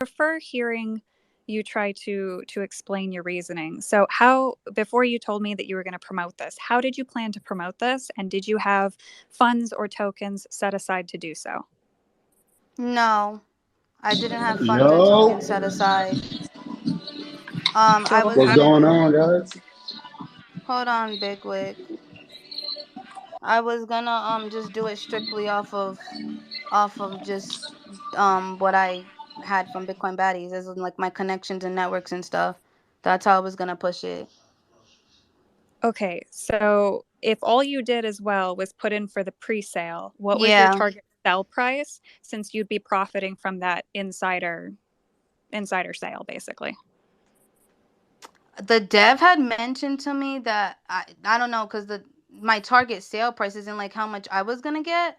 prefer hearing you try to explain your reasoning. So how, before you told me that you were going to promote this, how did you plan to promote this, and did you have funds or tokens set aside to do so? No, I didn't have funds or Yo, tokens set aside. I So was what's how did going on, guys? hold on, Bigwig. I was gonna just do it strictly off of just what I had from Bitcoin baddies, as in like my connections and networks and stuff. That's how I was gonna push it. Okay, so if all you did as well was put in for the pre-sale, what was your Yeah. target sell price, since you'd be profiting from that insider sale basically? The dev had mentioned to me that I don't know, because the my target sale price isn't like how much I was gonna get.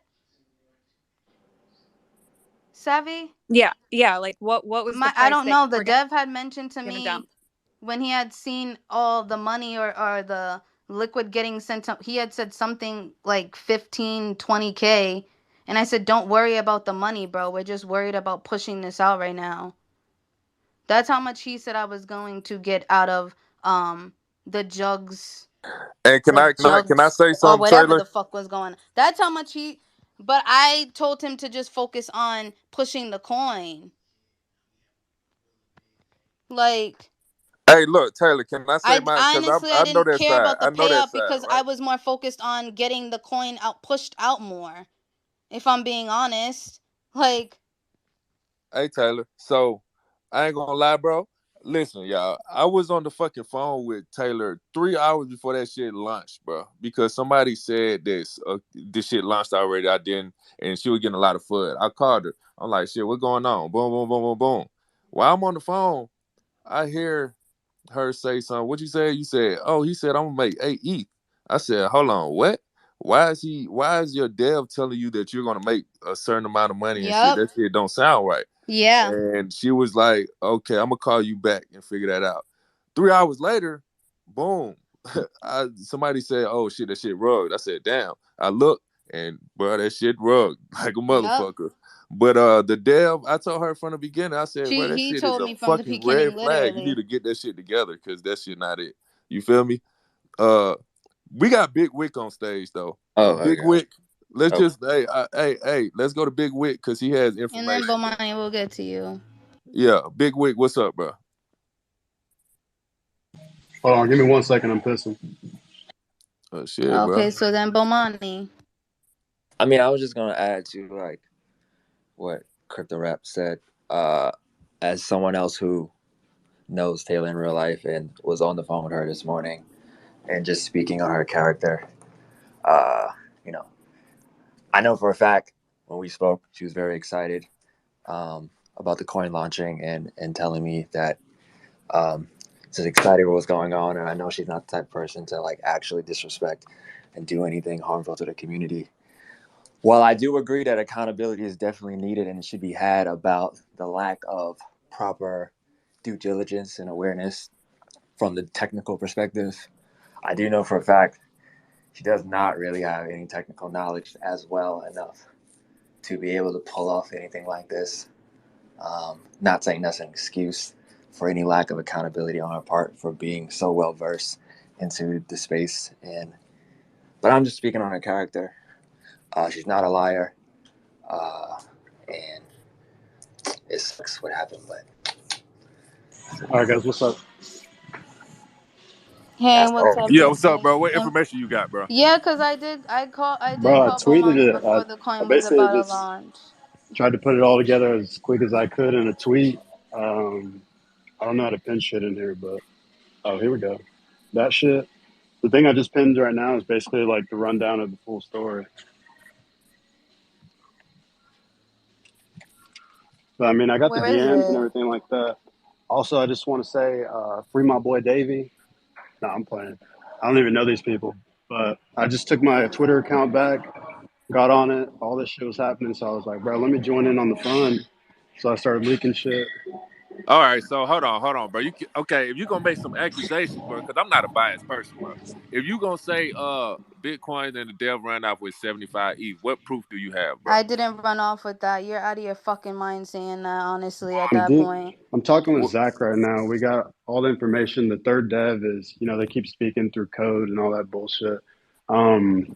Savvy? Yeah, like what was the I price don't that you know. The were dev had mentioned to going to me dump? when he had seen all the money or the liquid getting sent up, he had said something like 15-20K. And I said, don't worry about the money, bro. We're just worried about pushing this out right now. That's how much he said I was going to get out of the jugs, And the can I jugs say or something, whatever Taylor? the fuck was going on. That's how much he, but I told him to just focus on pushing the coin. Like, Hey, look, Taylor, can I say I mine? Because honestly I I know didn't that care side. about the I know that payout side, because I right? was more focused on getting the coin out pushed out more. If I'm being honest, like, Hey, Taylor. So I ain't gonna lie, bro. Listen, y'all. I was on the fucking phone with Taylor 3 hours before that shit launched, bro. Because somebody said this shit launched already. I didn't, and she was getting a lot of FUD. I called her. I'm like, shit, what's going on? Boom, boom, boom, boom, boom. While I'm on the phone, I hear her say something. What you said? You said, oh, he said I'm gonna make 8 ETH. I said, hold on, what? Why is your dev telling you that you're gonna make a certain amount of money and shit? yup, That shit don't sound right. yeah, And she was like, okay, I'm gonna call you back and figure that out. 3 hours later, boom. Somebody said, oh shit, that shit rugged. I said, damn. I looked and bro, that shit rugged like a yup. motherfucker. But the dev, I told her from the beginning, I said, bro, that He shit is told a me from the fucking red beginning, flag. You need literally. to get that shit together because that shit not it. You feel me? Uh we got Big Wick on stage though. Oh, Big okay. Wick, let's Oh, just hey, let's go to Big Wick because he has And then information, bro. Bomani will get to you. Yeah, Big Wick, what's up, bro? Hold on, give me 1 second. I'm pissing. Oh shit, bro. Okay, so then Bomani. I mean, I was just gonna add to like what Crypto Rap said. Uh, as someone else who knows Taylor in real life and was on the phone with her this morning, and just speaking on her character, uh, you know, I know for a fact when we spoke, she was very excited about the coin launching and telling me that um, she's excited with what's going on, and I know she's not the type of person to like actually disrespect and do anything harmful to the community. While I do agree that accountability is definitely needed and it should be had about the lack of proper due diligence and awareness from the technical perspective, I do know for a fact she does not really have any technical knowledge as well enough to be able to pull off anything like this. Not saying that's an excuse for any lack of accountability on her part for being so well versed into the space, but I'm just speaking on her character. She's not a liar, and it sucks what happened, but All right, guys, what's up? Hey, that's what's all. up, Yeah, what's up, Bigwig? bro? What information you got, bro? Yeah, cause I did Bro, I call tweeted Bomani it. before the I coin was basically about to just launch. tried to put it all together as quick as I could in a tweet. Um, I don't know how to pin shit in here, but oh, here we go. That shit. The thing I just pinned right now is basically like the rundown of the full story. But I mean, I got the Where is DMs and it? everything like that. Also, I just want to say, free my boy Davey. No, I'm playing. I don't even know these people, but I just took my Twitter account back, got on it. All this shit was happening, so I was like, bro, let me join in on the fun. So I started leaking shit. All right, so hold on, bro. Okay? If you gonna make some accusations, bro, because I'm not a biased person, bro. If you gonna say Bitcoin and the dev ran off with 75 ETH, what proof do you have, bro? I didn't run off with that. You're out of your fucking mind saying that, honestly, at I'm that di- point. I'm talking with What, Zach right now. We got all the information. The third dev is, they keep speaking through code and all that bullshit. Um,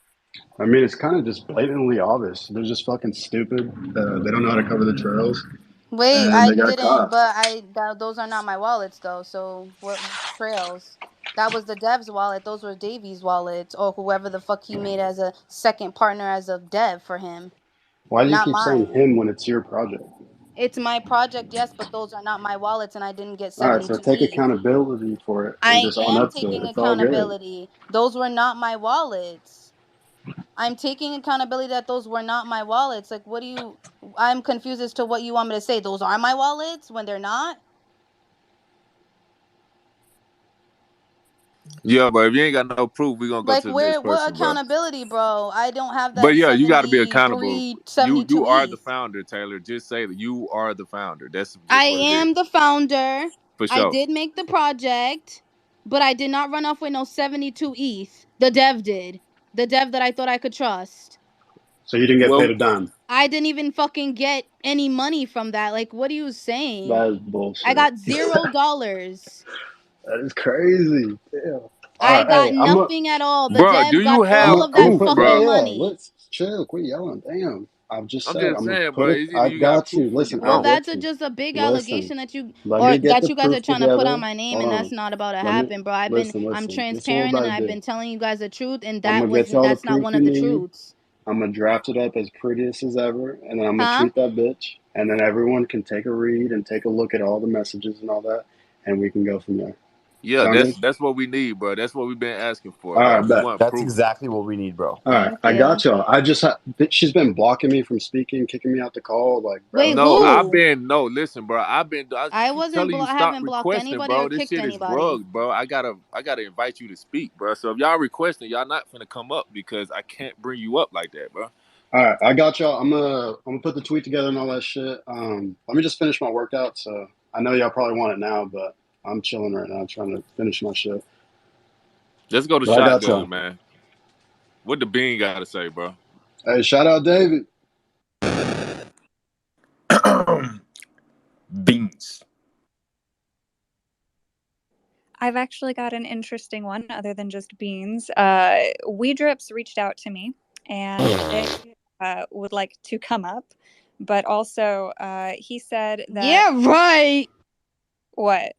I mean, it's kind of just blatantly obvious. They're just fucking stupid. They don't know how to cover the trails, Wait, and I they got didn't, caught. but those are not my wallets though. So what trails? That was the dev's wallet. Those were Davy's wallets or whoever the fuck he made as a second partner as a dev for him, Why do you not keep saying mine. him when it's your project? It's my project, yes, but those are not my wallets, and I didn't get All right, so 72 take ETH. accountability for it and I just own am up to it. taking It's all good. accountability. Those were not my wallets. I'm taking accountability that those were not my wallets. Like, what do you? I'm confused as to what you want me to say. Those are my wallets when they're not. yeah, but if you ain't got no proof, we gonna go Like, to the next what person, bro. accountability, bro? I don't have But that yeah, you got to be accountable. 73, You 72 are the ETH. founder, Taylor. Just say that you are the founder. That's I just what it is, am the founder. for I sure. did make the project, but I did not run off with no 72 ETH. The dev did. The dev that I thought I could trust. So you didn't get paid Well, a dime. I didn't even fucking get any money from that. Like, what are you saying? That is I bullshit. got $0. That is crazy. Damn. All I right, got hey, nothing at all. The bro, do dev got you all have of I'm that gonna proof, put, yeah, fucking bro? yeah. money. Let's chill. Quit yelling. Damn. I've just I'm said just I'm gonna saying, put bro. it. It's either I you got got proof you. or you Listen, I Well, don't. get that's you. just a big Listen, allegation that you let or me get that the you guys are proof trying to put on together. my name, Hold and that's on. not about to Let me happen, bro. I'm listen. This is what we're transparent about and to I've do. been telling you guys the truth, and I'm gonna get you all the that's not proof one you of the need. truths. I'm gonna draft it up as prettiest as ever, and then I'm gonna Huh? tweet that bitch, and then everyone can take a read and take a look at all the messages and all that, and we can go from there. Yeah, Sound good? that's what we need, bro. That's what we've been asking for, All bro. right, We bet. want That's proof. exactly what we need, bro. All right, Thank I got you. y'all. She's been blocking me from speaking, kicking me out the call. Like, Wait, bro, No, chill. who? listen, bro. I I keep wasn't telling you I stop haven't blocked requesting, anybody or bro. This kicked shit is anybody. rugged, bro. I gotta invite you to speak, bro. So if y'all requesting, y'all not finna come up because I can't bring you up like that, bro. All right, I got y'all. I'm gonna put the tweet together and all that shit. Let me just finish my workout. So I know y'all probably want it now, but I'm chilling right now, trying to finish my shit. Let's go to But I got shotgun, y'all. man. What the bean gotta say, bro? Hey, shout out David. Beans. I've actually got an interesting one other than just beans. Weedrips reached out to me and they would like to come up, but also he said that Yeah, right. what?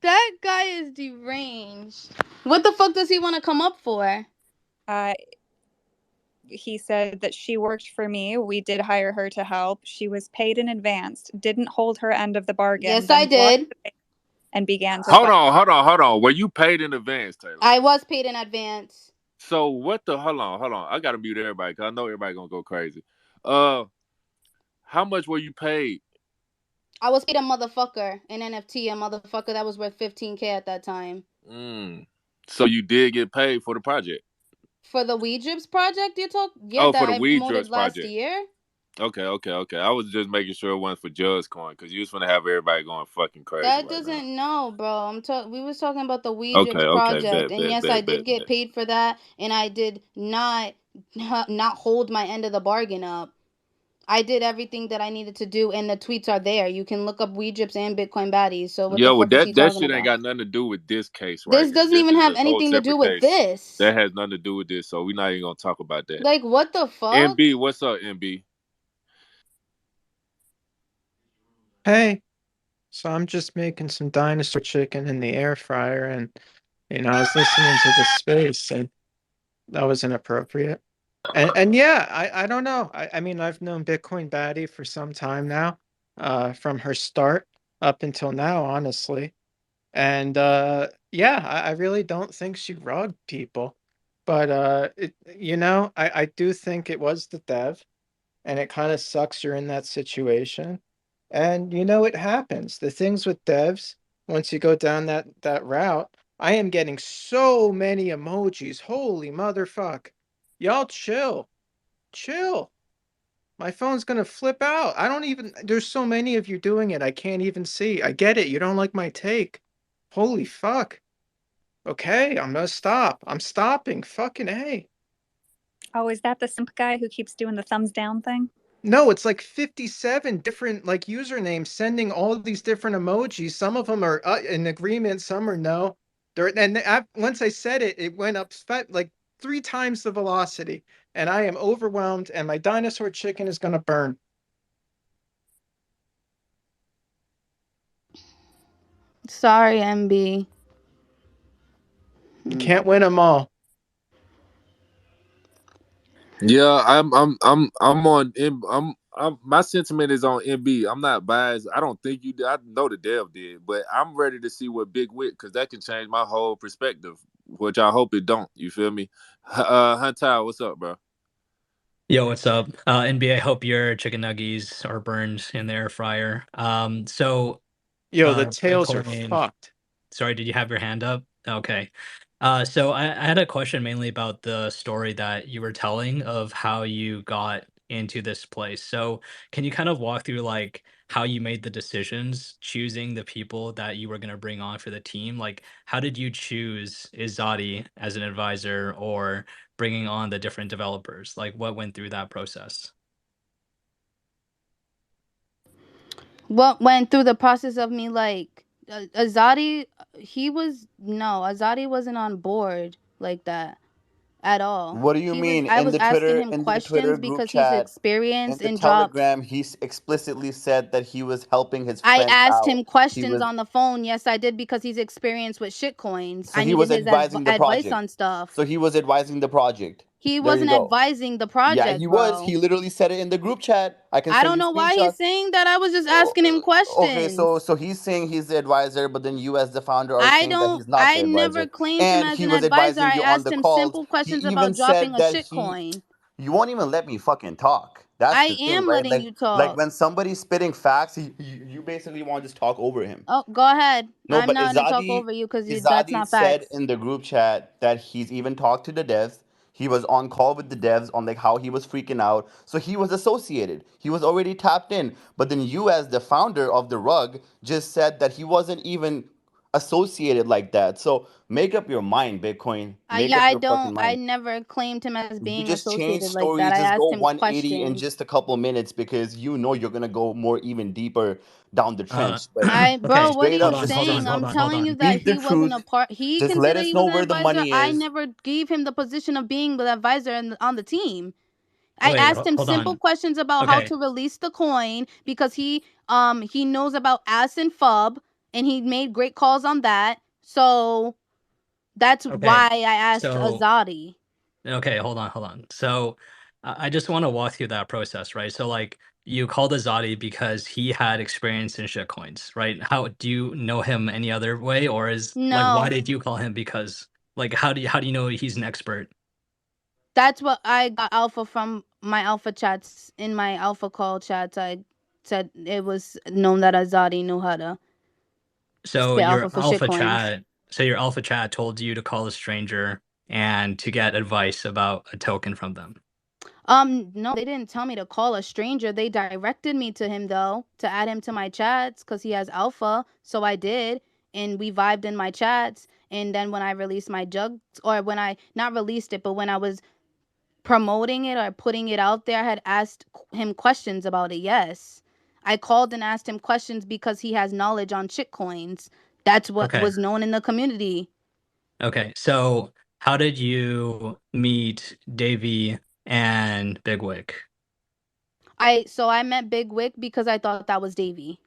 That guy is deranged. What the fuck does he want to come up for? Uh, he said that she worked for me. We did hire her to help. She was paid in advance, didn't hold her end of the bargain, Yes, I then blocked did. the pay and began to Hold fight. on, hold on, hold on. Were you paid in advance, Taylor? I was paid in advance. So what the? Hold on. I gotta mute everybody because I know everybody gonna go crazy. Uh, how much were you paid? I was paid a motherfucker in NFT, a motherfucker that was worth 15K at that time. Mm. So you did get paid for the project? For the Weegypts project you talk? Yeah, Oh, that for the I Weed promoted Drugs last project. year. Okay. I was just making sure it wasn't for Judge Coin because you was gonna have everybody going fucking crazy That right now. doesn't know, bro. We was talking about the Weegypts Okay, project, and yes, I did get bet. paid for that, and I did not hold my end of the bargain up. I did everything that I needed to do, and the tweets are there. You can look up Weegypts and Bitcoin baddies. So what the Yeah, well fuck is he that talking shit ain't about? got nothing to do with this case right This here. doesn't This even is have a whole anything to do separate with case. this. That has nothing to do with this, so we're not even gonna talk about that. Like, what the fuck? NB, what's up, NB? Hey, so I'm just making some dinosaur chicken in the air fryer, and I was listening to the space, and that was inappropriate. And yeah, I don't know. I mean, I've known Bitcoin Baddie for some time now, from her start up until now, honestly. And yeah, I really don't think she rugged people, but I do think it was the dev, and it kind of sucks you're in that situation. And it happens. The things with devs, once you go down that route, I am getting so many emojis. Holy motherfuck. Y'all chill. Chill. My phone's gonna flip out. I don't even. There's so many of you doing it. I can't even see. I get it. You don't like my take. Holy fuck. Okay, I'm gonna stop. I'm stopping. Fucking A. Oh, is that the simp guy who keeps doing the thumbs down thing? No, it's like 57 different like usernames sending all these different emojis. Some of them are in agreement, some are no. Once I said it, it went up like 3 times the velocity, and I am overwhelmed, and my dinosaur chicken is gonna burn. Sorry, MB. You can't win them all. Yeah, I'm on. My sentiment is on MB. I'm not biased. I don't think you did. I know the dev did, but I'm ready to see what Big Wit, because that can change my whole perspective, which I hope it don't. You feel me? Hunter, what's up, bro? Yo, what's up? NBA, hope your chicken nuggets are burned in the air fryer. Yo, the tails are Corinne, fucked. sorry, did you have your hand up? Okay. I had a question mainly about the story that you were telling of how you got into this place. So can you kind of walk through like how you made the decisions, choosing the people that you were going to bring on for the team? Like, how did you choose Izadi as an advisor or bringing on the different developers? Like, what went through that process? What went through the process of me like Azadi? Azadi wasn't on board like that at all. What do you mean? I was asking him In the Twitter questions group because he's chat, in experienced the in drop. Telegram, explicitly said that he was helping his I friends asked out. him He questions was on the phone. Yes, I did because he's experienced with shit coins. so I he needed was his advising the advice project. on stuff. So he was advising the project. He There you wasn't go. advising the Yeah, project, he was. bro. He literally said it in the group chat. I can I send don't you know why he's screenshots. saying that. I was just Oh, asking him okay, so questions. he's saying he's the advisor, but then you as the founder are saying that he's not the I never advisor, claimed him and as he an was advisor. advising I you on asked the him calls. simple He questions even about dropping said a that shit coin. you won't even let me fucking talk. That's I the thing, am right? letting you Like talk. when somebody's spitting facts, you basically want to just talk over him. Oh, go ahead. No, I'm but not gonna talk over you because that's Izadi not said facts. in the group chat that he's even talked to the devs. He was on call with the devs on like how he was freaking out. So he was associated. He was already tapped in. But then you, as the founder of the rug, just said that he wasn't even associated like that. So make up your mind, Bitcoin. Make Yeah, up your fucking I mind. never claimed him as You being just change associated like that. stories, I just go asked him 180 in questions. just a couple minutes because you know you're gonna go more even deeper down the Uh, trench. But Bro, okay, what are straight you up, just saying? I'm hold telling you on. that speak the he wasn't a truth. part. He Just let considered us he know was an where the advisor. money I is. never gave him the position of being the advisor on the team. I Wait, asked him hold simple on. questions about how Okay, to release the coin because he knows about AS and FUB and he made great calls on that. So that's okay. why I asked So, Azadi. okay, hold on. So, I just want to walk through that process, right? So, like, you called Azadi because he had experience in shitcoins, right? How do you know him any other way, or is like, why No, did you call him? Because, like, how do you know he's an expert? that's what I got alpha from my alpha chats in my alpha call chats. I said it was known that Azadi knew how to So spit your alpha for alpha shitcoins. chat, so your alpha chat told you to call a stranger and to get advice about a token from them. No, they didn't tell me to call a stranger. They directed me to him though, to add him to my chats because he has alpha. So I did, and we vibed in my chats. And then when I released my jugs, or when I not released it, but when I was promoting it or putting it out there, I had asked him questions about it. Yes, I called and asked him questions because he has knowledge on shitcoins. That's what Okay. was known in the community. Okay. So how did you meet Davey and Bigwig? I met Big Wick because I thought that was Davy.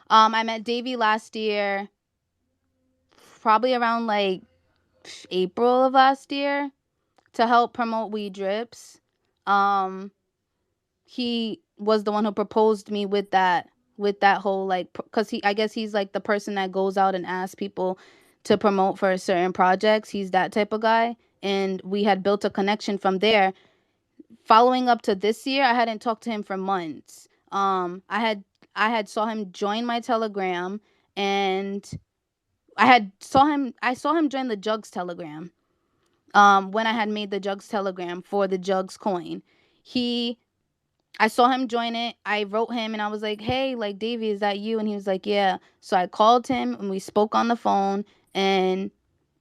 I met Davy last year, probably around like April of last year, to help promote Weed Drips. Um, he was the one who proposed me with that whole like because I guess he's like the person that goes out and asks people to promote for certain projects. He's that type of guy, and we had built a connection from there. Following up to this year, I hadn't talked to him for months. I had saw him join my Telegram, and I saw him join the Jugs Telegram. When I had made the Jugs Telegram for the Jugs coin. He I saw him join it. I wrote him and I was like, "Hey, like Davey, is that you?" And he was like, "Yeah." So I called him and we spoke on the phone, and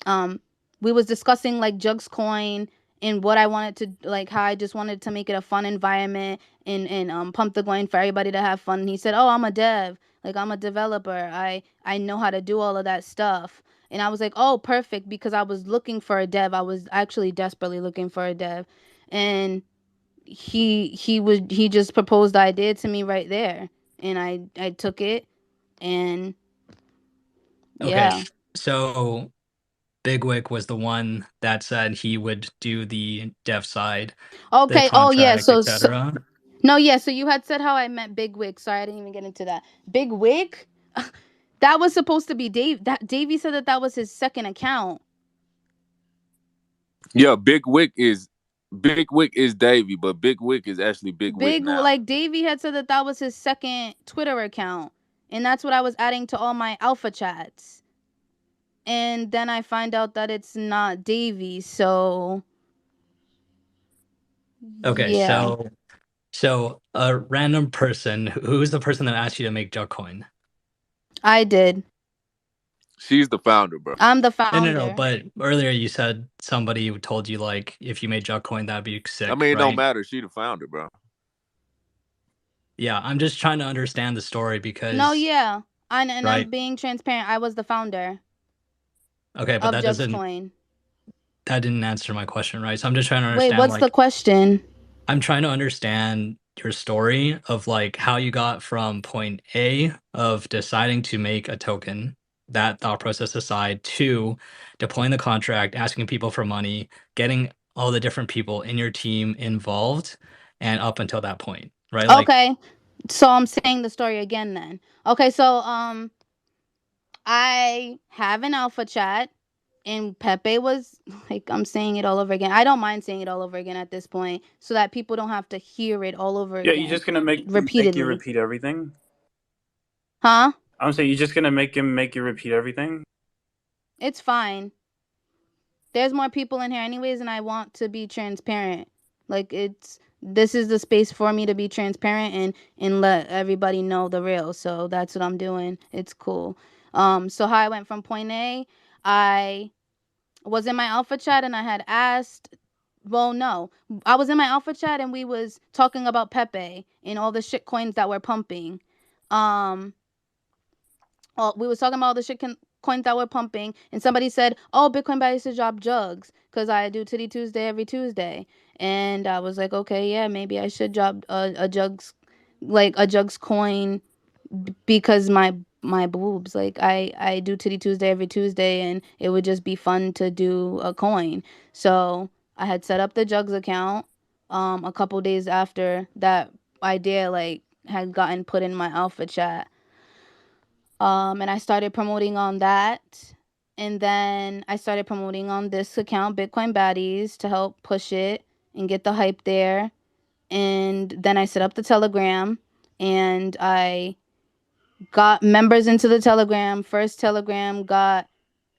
um we was discussing like Jug's coin and what I wanted to, like, how I just wanted to make it a fun environment, and pump the coin for everybody to have fun. And he said, "Oh, I'm a dev. Like, I'm a developer. I know how to do all of that stuff." And I was like, "Oh, perfect," because I was looking for a dev. I was actually desperately looking for a dev. And he just proposed the idea to me right there, and I took it. And Okay, yeah. so Bigwick was the one that said he would do the dev side, the Okay. Oh yeah. contract, etc. No, yeah. So you had said how I met Big Wig. Sorry, I didn't even get into that. Big Wig. That was supposed to be Dave. That Davey said that that was his second account. Yeah, Big Wick is Davy, but Big Wick is actually Big Wick Big, now. like Davey had said that that was his second Twitter account, and that's what I was adding to all my alpha chats. And then I find out that it's not Davey. So Okay, yeah, so a random person, who's the person that asked you to make Jugcoin? I did. She's the founder, bro. I'm the No, no, no. founder. But earlier you said somebody told you like if you made Jugcoin that'd be I sick, mean, it don't right? matter. She the founder, bro. Yeah, I'm just trying to understand the story No, because, yeah. And I'm right? being transparent. I was the founder Okay, but of Jugs Coin. that didn't answer my question, right? So I'm just trying to Wait, understand what's the like question? I'm trying to understand your story of like how you got from point A of deciding to make a token, that thought process aside, to deploying the contract, asking people for money, getting all the different people in your team involved, and up until that point, right? Like, Okay. So I'm saying the story again then. Okay, so I have an alpha chat, and Pepe was like, I'm saying it all over again. I don't mind saying it all over again at this point so that people don't have to hear it all over Yeah, you're again just gonna make you repeatedly. repeat everything. Huh? I'm saying you're just gonna make him make you repeat everything. It's fine. There's more people in here anyways, and I want to be transparent. Like, it's this is the space for me to be transparent and let everybody know the real. So that's what I'm doing. It's cool. So how I went from point A, I was in my alpha chat and I had asked, well, no, I was in my alpha chat and we was talking about Pepe and all the shit coins that were pumping. Um well, we was talking about all the shit coins that were pumping, and somebody said, "Oh, Bitcoin Buy used to drop jugs because I do Titty Tuesday every Tuesday." And I was like, "Okay, yeah, maybe I should drop a jugs, like a jugs coin, because my boobs, like I do Titty Tuesday every Tuesday, and it would just be fun to do a coin." So I had set up the jugs account a couple days after that idea like had gotten put in my alpha chat. And I started promoting on that. And then I started promoting on this account, Bitcoin Baddies, to help push it and get the hype there. And then I set up the Telegram, and I got members into the Telegram. First Telegram got,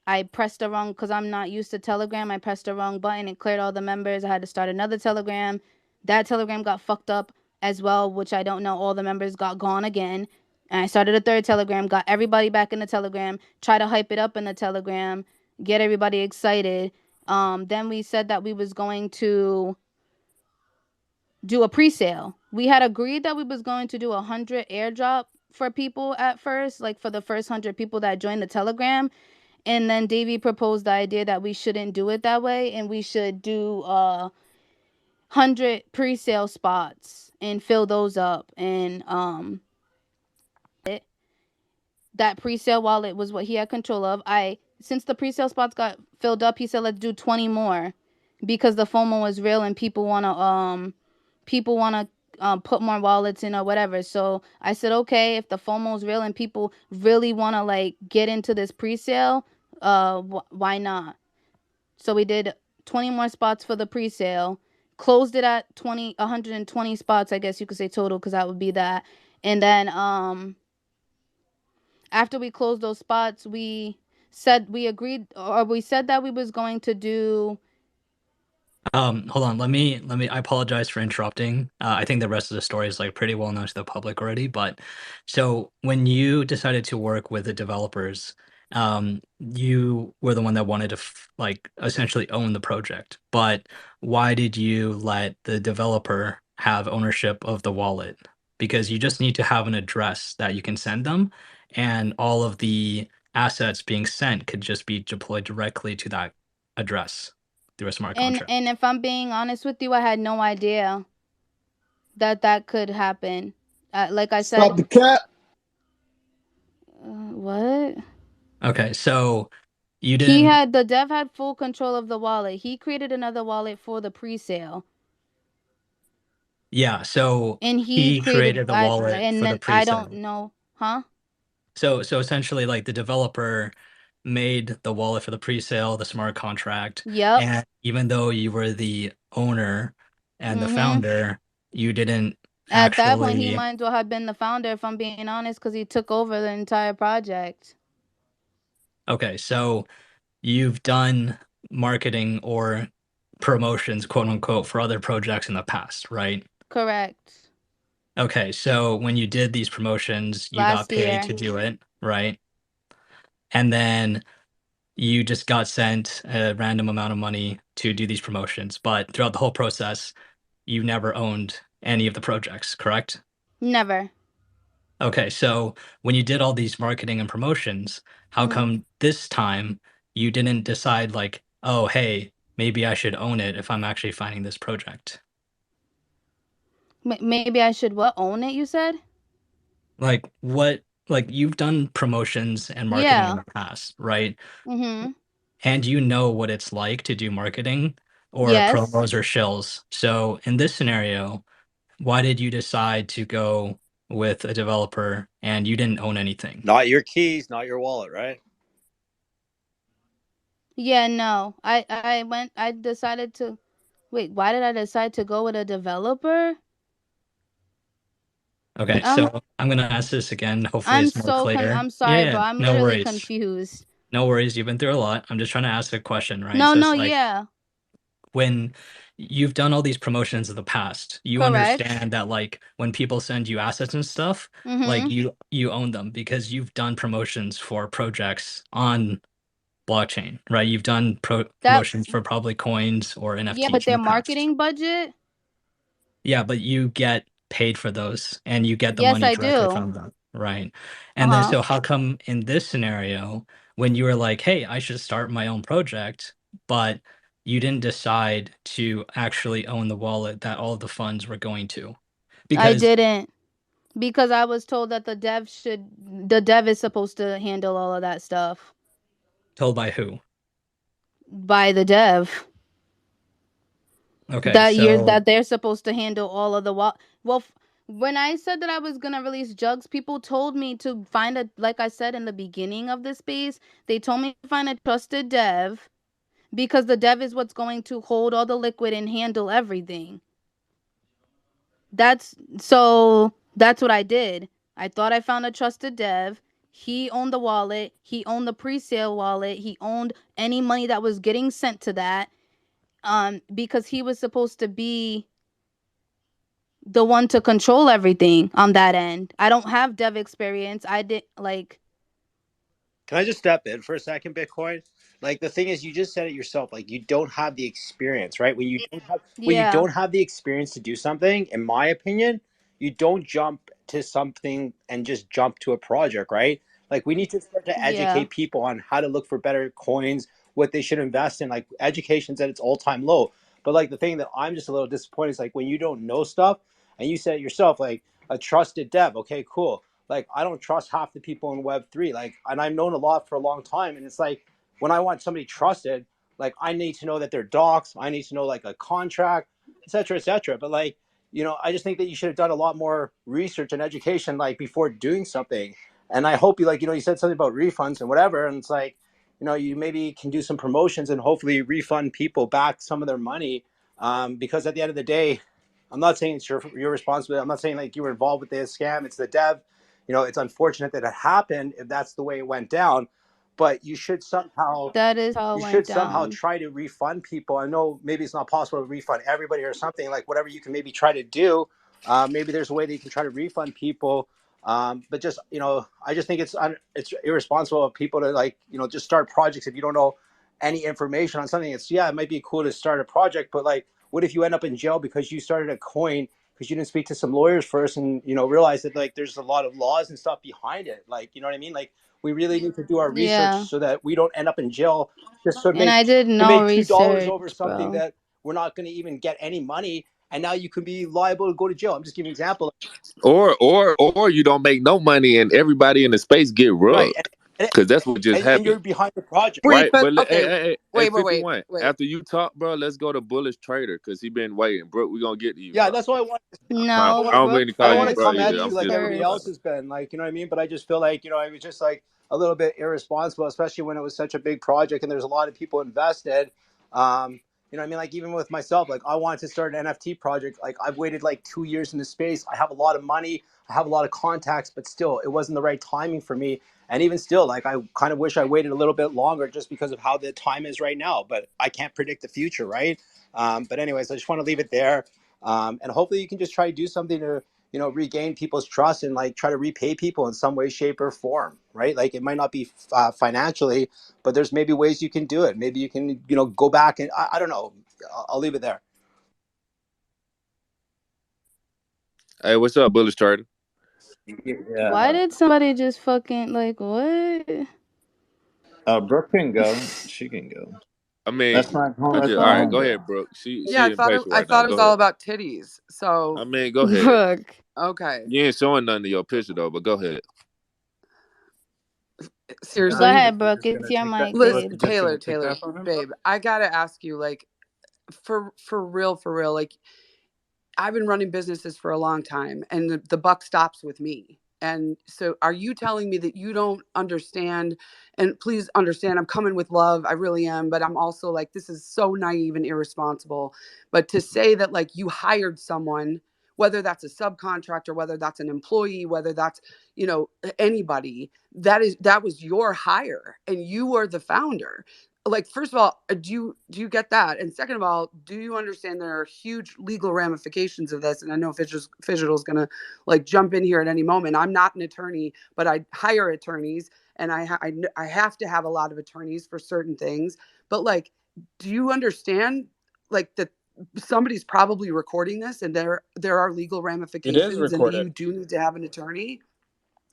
I pressed the wrong, because I'm not used to Telegram. I pressed the wrong button. It cleared all the members. I had to start another Telegram. That Telegram got fucked up as well, which I don't know. All the members got gone again. And I started a third Telegram, got everybody back in the Telegram, try to hype it up in the Telegram, get everybody excited. Then we said that we was going to do a pre-sale. We had agreed that we was going to do 100 airdrop for people at first, like for the first 100 people that joined the Telegram. And then Davey proposed the idea that we shouldn't do it that way, and we should do 100 pre-sale spots and fill those up. And that pre-sale wallet was what he had control of. I Since the pre-sale spots got filled up, he said let's do 20 more because the FOMO was real and people wanna put more wallets in or whatever. So I said, okay, if the FOMO is real and people really wanna like get into this pre-sale, why not? So we did 20 more spots for the pre-sale, closed it at 120 spots, I guess you could say total, because that would be that. And then after we closed those spots, we said that we was going to do Hold on. Let me. I apologize for interrupting. I think the rest of the story is like pretty well known to the public already. But so when you decided to work with the developers, you were the one that wanted to like essentially own the project. But why did you let the developer have ownership of the wallet? Because you just need to have an address that you can send them, and all of the assets being sent could just be deployed directly to that address through a smart contract. And if I'm being honest with you, I had no idea that that could happen. Like I Stop said, the cat. what? Okay, so you He didn't. had the dev had full control of the wallet. He created another wallet for the pre-sale, Yeah, so and he he created created the I wallet and for the then I don't pre-sale. know, huh? So essentially, like the developer made the wallet for the pre-sale, the smart contract, Yep. and even though you were the owner and the Mhm. founder, you didn't At that point, he actually. might as well have been the founder, if I'm being honest, because he took over the entire project. Okay, so you've done marketing or promotions, quote unquote, for other projects in the past, right? Correct. Okay, so when you did these promotions, you got Last paid year. to do it, right? And then you just got sent a random amount of money to do these promotions, but throughout the whole process, you never owned any of the projects, correct? Never. Okay, so when you did all these marketing and promotions, how Mhm. come this time you didn't decide like, oh, hey, maybe I should own it if I'm actually finding this project? Maybe I should what? Own it, you said? Like what like you've done promotions and marketing in Yeah. the past, right? Mhm. And you know what it's like to do marketing or Yes. promos or shills. So in this scenario, why did you decide to go with a developer and you didn't own anything? Not your keys, not your wallet, right? Yeah, no. I decided to wait, why did I decide to go with a developer? Okay, I'm so I'm gonna ask this again. Hopefully it's more clear. I'm Yeah, sorry, yeah, bro. I'm no literally worries. confused. No worries. You've been through a lot. I'm just trying to ask a question, right? No, So no, it's like yeah. when you've done all these promotions in the past, you Correct. understand that like when people send you assets and stuff, like Mhm. you own them because you've done promotions for projects on blockchain, right? You've done That promotions for probably coins or yeah, NFTs but in their the past. marketing budget? Yeah, but you get paid for those and you get the Yes, money I directly do. from them, right? And then Uh-huh. so how come in this scenario when you were like, "Hey, I should start my own project," but you didn't decide to actually own the wallet that all of the funds were going to? I Because didn't because I was told that the dev is supposed to handle all of that stuff told by who? by the dev. Okay, so That they're supposed to handle all of the when I said that I was gonna release jugs, people told me to find a like I said in the beginning of this space, they told me to find a trusted dev because the dev is what's going to hold all the liquid and handle everything. That's that's what I did. I thought I found a trusted dev. He owned the wallet, he owned the pre-sale wallet, he owned any money that was getting sent to that because he was supposed to be the one to control everything on that end. I don't have dev experience. I did like Can I just step in for a second, Bitcoin? Like the thing is, you just said it yourself. Like you don't have the experience, right? When you yeah. don't have the experience to do something, in my opinion, you don't jump to something and just jump to a project, right? Like we need to start to Yeah. educate people on how to look for better coins, what they should invest in. Like education's at its all-time low. But like the thing that I'm just a little disappointed is like when you don't know stuff, and you said it yourself, like a trusted dev. Okay, cool. Like I don't trust half the people in Web3. Like, and I've known a lot for a long time, and it's like when I want somebody trusted, like I need to know that they're docs. I need to know like a contract, etc., etc. But like, I just think that you should have done a lot more research and education like before doing something. And I hope you like, you said something about refunds and whatever, and it's like, you maybe can do some promotions and hopefully refund people back some of their money. Because at the end of the day, I'm not saying it's your responsibility. I'm not saying like you were involved with the scam. It's the dev. It's unfortunate that it happened if that's the way it went down. but you should somehow That is how it you went should somehow down. try to refund people. I know maybe it's not possible to refund everybody or something, like whatever you can maybe try to do. Maybe there's a way that you can try to refund people. But just, I just think it's irresponsible of people to, like, just start projects if you don't know any information on something. Yeah, it might be cool to start a project, but like, what if you end up in jail because you started a coin because you didn't speak to some lawyers first and realize that, like, there's a lot of laws and stuff behind it. Like, you know what I mean? Like, we really need to do our research Yeah. so that we don't end up in jail just to And make I did to no make $2 over research, something bro. that we're not going to even get any money, and now you can be liable to go to jail. I'm just giving an example. Or you don't make no money and everybody in the space get Right, rugged, because that's what just and you're happened. behind the project. Wait, Right, but but okay. hey, Wait, wait, wait, 51. wait. After you talk, bro, let's go to Bullish Trader because he been waiting, bro. We gonna get to you, Yeah, bro. that's what I want. My, No, I don't Brooke mean to I call don't you want to bro first. come at either. you I'm Ladies like just being everybody else first. funny. has been, like, you know what I mean. But I just feel like, it was just like a little bit irresponsible, especially when it was such a big project and there's a lot of people invested. You know what I mean? Like, even with myself, like, I wanted to start an NFT project. Like, I've waited like 2 years in the space. I have a lot of money. I have a lot of contacts, but still, it wasn't the right timing for me. And even still, like, I kind of wish I waited a little bit longer just because of how the time is right now. But I can't predict the future, right? But anyways, I just want to leave it there. And hopefully you can just try to do something to, regain people's trust and, like, try to repay people in some way, shape, or form, right? Like, it might not be financially, but there's maybe ways you can do it. Maybe you can, go back and I don't know. I'll leave it there. Hey, what's up, Bullish Trader? Why Yeah. did somebody just fucking like what? Brooke can go. She can go. I mean, That's my I that's just my all right. Go homegirl. ahead, Brooke. She Yeah, she impatient I right now. thought it was Go all ahead. about titties. So I mean, go ahead. Brooke. okay, You ain't showing none of your picture though, but go ahead. Go seriously, ahead, Brooke. It's your mic, babe. Taylor, babe, I gotta ask you, like, for real, like, I've been running businesses for a long time, and the buck stops with me. And so, are you telling me that you don't understand? And please understand, I'm coming with love. I really am. But I'm also like, this is so naive and irresponsible. But to say that, like, you hired someone, whether that's a subcontractor, whether that's an employee, whether that's, anybody, that was your hire and you were the founder. Like, first of all, do you get that? And second of all, do you understand there are huge legal ramifications of this? And I know Fidgetal's gonna, like, jump in here at any moment. I'm not an attorney, but I hire attorneys, and I have to have a lot of attorneys for certain things. But, like, do you understand, like, that somebody's probably recording this, and there are legal ramifications, and you do need to have an attorney?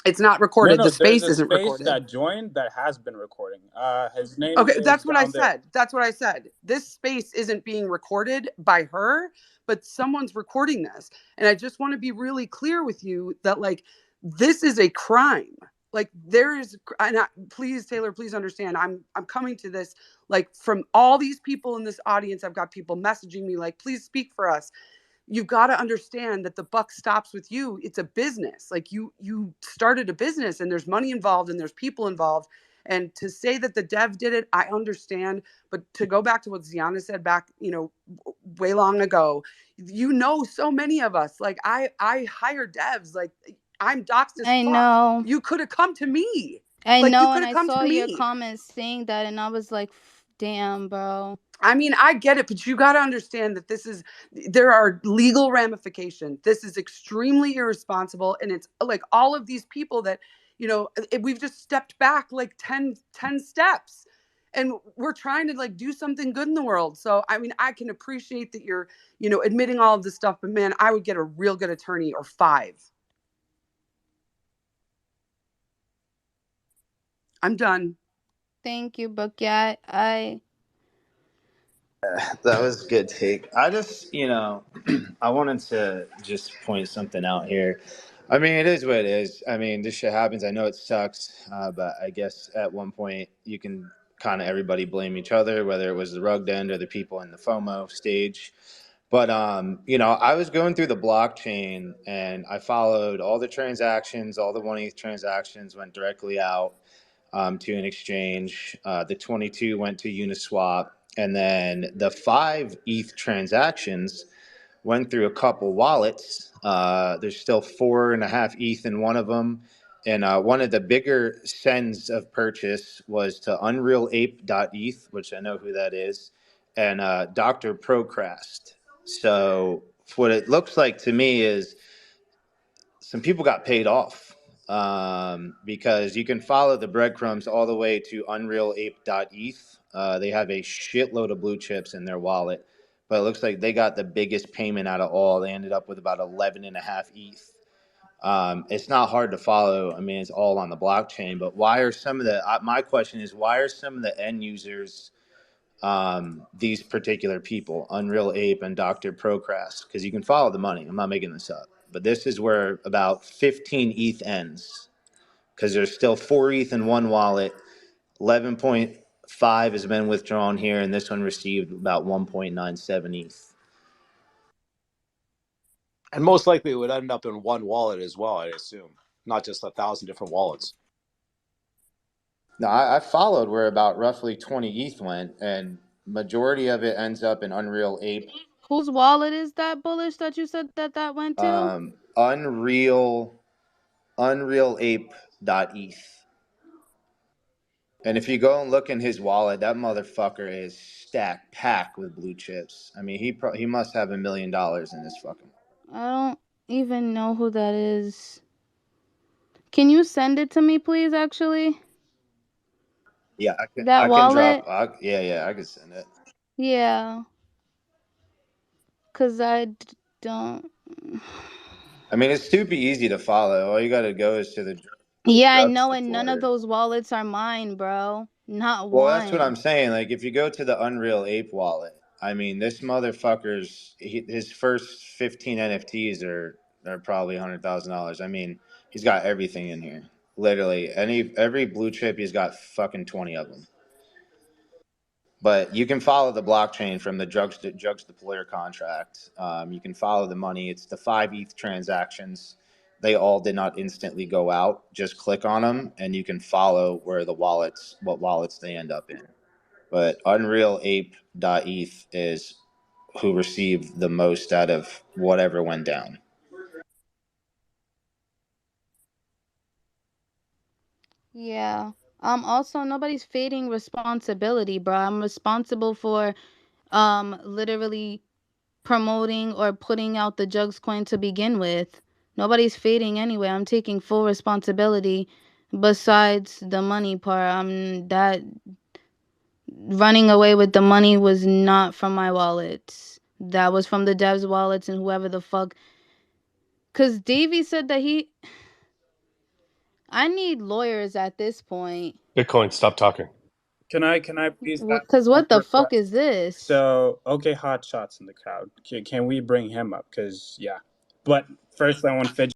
It's not recorded. The space isn't recorded. Okay, that's what I said. That's what I said. This space isn't being recorded by her, but someone's recording this. And I just want to be really clear with you that, like, this is a crime. Like, there is, please, Taylor, please understand. I'm coming to this, like, from all these people in this audience. I've got people messaging me like, please speak for us. You've got to understand that the buck stops with you. It's a business. Like, you started a business, and there's money involved, and there's people involved. And to say that the dev did it, I understand. But to go back to what Ziana said back, way long ago, so many of us, like, I hire devs. Like, I'm doxed as I fuck. know. You could have come to me. I Like, you know, could and have I come saw to your me. comments saying that, and I was like, damn, bro. I mean, I get it, but you got to understand that there are legal ramifications. This is extremely irresponsible. And it's like all of these people that, we've just stepped back like 10 steps, and we're trying to, like, do something good in the world. So, I mean, I can appreciate that you're, admitting all of this stuff, but man, I would get a real good attorney or 5. I'm done. Thank you, Brooke. Yeah, I That was a good take. I just, I wanted to just point something out here. I mean, it is what it is. I mean, this shit happens. I know it sucks, but I guess at one point you can kind of everybody blame each other, whether it was the rug den or the people in the FOMO stage. But I was going through the blockchain and I followed all the transactions, all the 1 ETH transactions went directly out to an exchange. The 22 went to Uniswap, and then the 5 ETH transactions went through a couple wallets. There's still 4.5 ETH in one of them, And one of the bigger sends of purchase was to unrealape.eth, which I know who that is, and Dr. Procrast. So what it looks like to me is some people got paid off, because you can follow the breadcrumbs all the way to unrealape.eth. They have a shitload of blue chips in their wallet, but it looks like they got the biggest payment out of all. They ended up with about 11 and a half ETH. It's not hard to follow. I mean, it's all on the blockchain. But why are some of the my question is, why are some of the end users these particular people, Unreal Ape and Dr. Procrast? Because you can follow the money. I'm not making this up. But this is where about 15 ETH ends, because there's still 4 ETH in one wallet. 11.5 has been withdrawn here, and this one received about 1.97 ETH. And most likely it would end up in one wallet as well, I assume, not just 1,000 different wallets. No, I followed where about roughly 20 ETH went, and majority of it ends up in Unreal Ape. Whose wallet is that, Bullish, that you said that went to? Unreal Ape.eth. And if you go and look in his wallet, that motherfucker is stacked packed with blue chips. I mean, he must have $1 million in his fucking. I don't even know who that is. Can you send it to me, please, actually? Yeah, That I can wallet? drop. Yeah, I can send it. Yeah. Because don't. I mean, it's super easy to follow. All you got to go is to the Yeah, I drugs know, and none of deployer. those wallets are mine, bro. Not Well, that's what one. I'm saying. Like, if you go to the Unreal Ape wallet, I mean, this motherfucker's his first 15 NFTs are probably $100,000. I mean, he's got everything in here. Literally, every blue chip, he's got fucking 20 of them. But you can follow the blockchain from the drugs deployer contract. You can follow the money. It's the 5 ETH transactions. They all did not instantly go out. Just click on them, and you can follow where what wallets they end up in. But unrealape.eth is who received the most out of whatever went down. Yeah. Also, nobody's fading responsibility, bro. I'm responsible for literally promoting or putting out the Jugs coin to begin with. Nobody's fading anyway. I'm taking full responsibility. Besides the money part, that running away with the money was not from my wallets. That was from the devs' wallets and whoever the fuck. Cause Davey said that I need lawyers at this point. Bitcoin, stop talking. Can I please ask Cause one what the fuck request? is this? So, okay, hot shots in the crowd. Can we bring him up? Because yeah, but first I want Fidget.